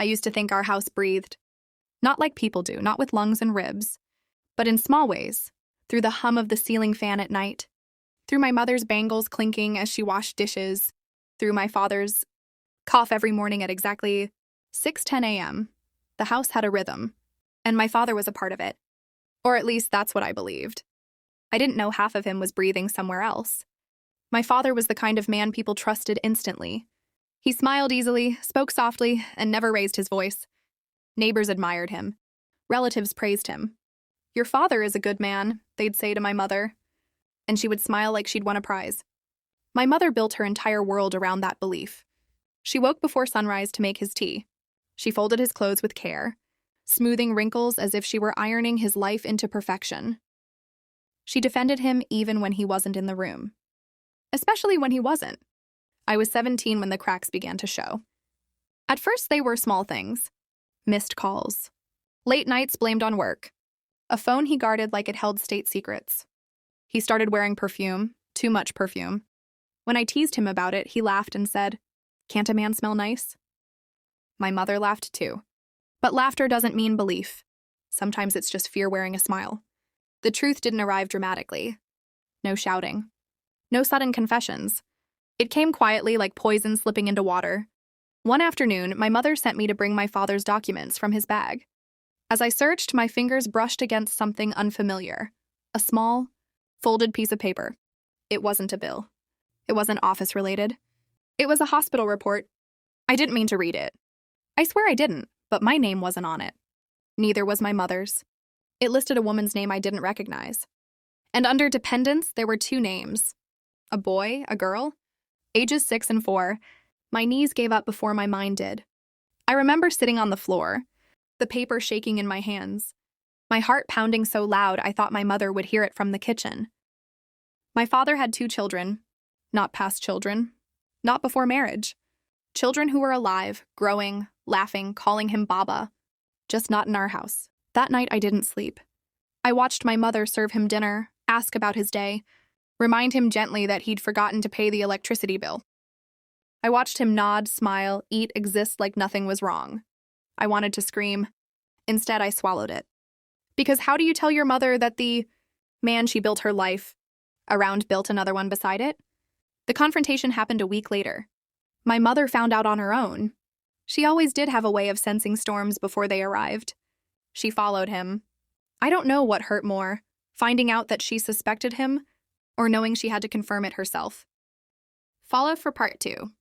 I used to think our house breathed. Not like people do, not with lungs and ribs, but in small ways, through the hum of the ceiling fan at night, through my mother's bangles clinking as she washed dishes, through my father's cough every morning at exactly 6:10 a.m. The house had a rhythm, and my father was a part of it. Or at least that's what I believed. I didn't know half of him was breathing somewhere else. My father was the kind of man people trusted instantly. He smiled easily, spoke softly, and never raised his voice. Neighbors admired him. Relatives praised him. "Your father is a good man," they'd say to my mother, and she would smile like she'd won a prize. My mother built her entire world around that belief. She woke before sunrise to make his tea. She folded his clothes with care, smoothing wrinkles as if she were ironing his life into perfection. She defended him even when he wasn't in the room. Especially when he wasn't. I was 17 when the cracks began to show. At first, they were small things. Missed calls. Late nights blamed on work. A phone he guarded like it held state secrets. He started wearing perfume, too much perfume. When I teased him about it, he laughed and said, "Can't a man smell nice?" My mother laughed too. But laughter doesn't mean belief. Sometimes it's just fear wearing a smile. The truth didn't arrive dramatically. No shouting. No sudden confessions. It came quietly like poison slipping into water. One afternoon, my mother sent me to bring my father's documents from his bag. As I searched, my fingers brushed against something unfamiliar. A small, folded piece of paper. It wasn't a bill. It wasn't office-related. It was a hospital report. I didn't mean to read it. I swear I didn't, but my name wasn't on it. Neither was my mother's. It listed a woman's name I didn't recognize. And under dependents, there were two names. A boy, a girl. Ages 6 and 4. My knees gave up before my mind did. I remember sitting on the floor, the paper shaking in my hands, my heart pounding so loud I thought my mother would hear it from the kitchen. My father had 2 children, not past children, not before marriage. Children who were alive, growing, laughing, calling him Baba. Just not in our house. That night I didn't sleep. I watched my mother serve him dinner, ask about his day, remind him gently that he'd forgotten to pay the electricity bill. I watched him nod, smile, eat, exist like nothing was wrong. I wanted to scream. Instead, I swallowed it. Because how do you tell your mother that the man she built her life around built another one beside it? The confrontation happened a week later. My mother found out on her own. She always did have a way of sensing storms before they arrived. She followed him. I don't know what hurt more, finding out that she suspected him or knowing she had to confirm it herself. Follow for part 2.